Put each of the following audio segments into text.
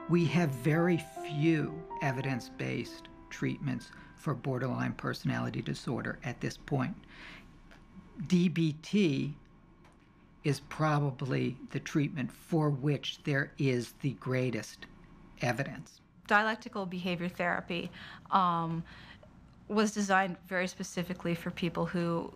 We have very few evidence-based treatments for borderline personality disorder at this point. DBT is probably the treatment for which there is the greatest evidence. Dialectical behavior therapy was designed very specifically for people who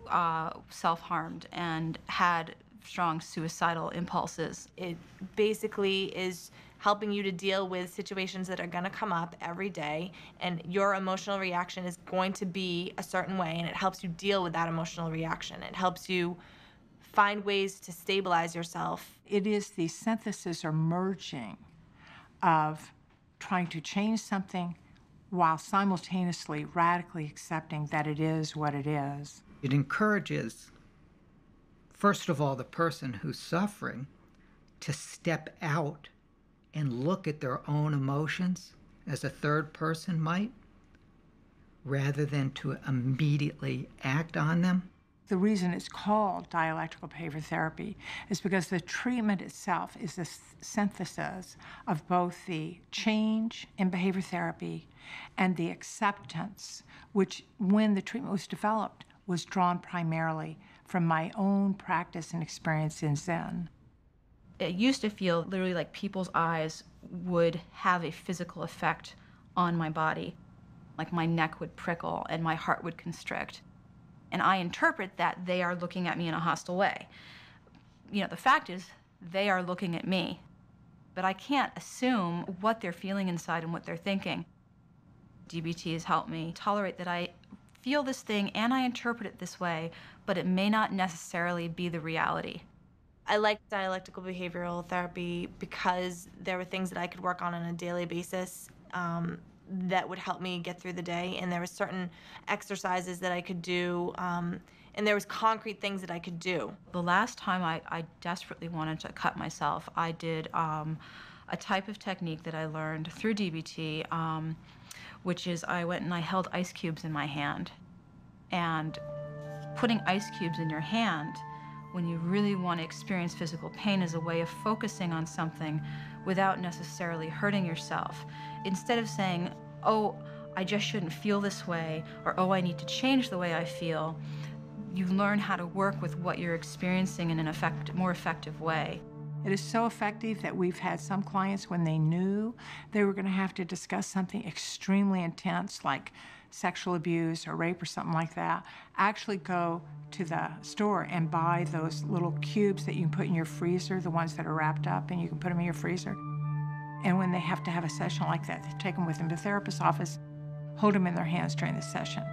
self-harmed and had strong suicidal impulses. It basically is helping you to deal with situations that are going to come up every day, and your emotional reaction is going to be a certain way, and it helps you deal with that emotional reaction. It helps you find ways to stabilize yourself. It is the synthesis or merging of trying to change something while simultaneously radically accepting that it is what it is. It encourages, first of all, the person who's suffering to step out and look at their own emotions as a third person might, rather than to immediately act on them. The reason it's called dialectical behavior therapy is because the treatment itself is the synthesis of both the change in behavior therapy and the acceptance, which, when the treatment was developed, was drawn primarily from my own practice and experience in Zen. It used to feel literally like people's eyes would have a physical effect on my body. Like my neck would prickle and my heart would constrict. And I interpret that they are looking at me in a hostile way. You know, the fact is, they are looking at me. But I can't assume what they're feeling inside and what they're thinking. DBT has helped me tolerate that I feel this thing and I interpret it this way, but it may not necessarily be the reality. I like dialectical behavioral therapy because there were things that I could work on a daily basis that would help me get through the day, and there were certain exercises that I could do, and there was concrete things that I could do. The last time I desperately wanted to cut myself, I did a type of technique that I learned through DBT, which is I went and I held ice cubes in my hand. And putting ice cubes in your hand when you really want to experience physical pain is a way of focusing on something without necessarily hurting yourself. Instead of saying, oh, I just shouldn't feel this way, or oh, I need to change the way I feel, you learn how to work with what you're experiencing in an more effective way. It is so effective that we've had some clients, when they knew they were going to have to discuss something extremely intense like sexual abuse or rape or something like that, actually go to the store and buy those little cubes that you can put in your freezer, the ones that are wrapped up, and you can put them in your freezer. And when they have to have a session like that, they take them with them to the therapist's office, hold them in their hands during the session.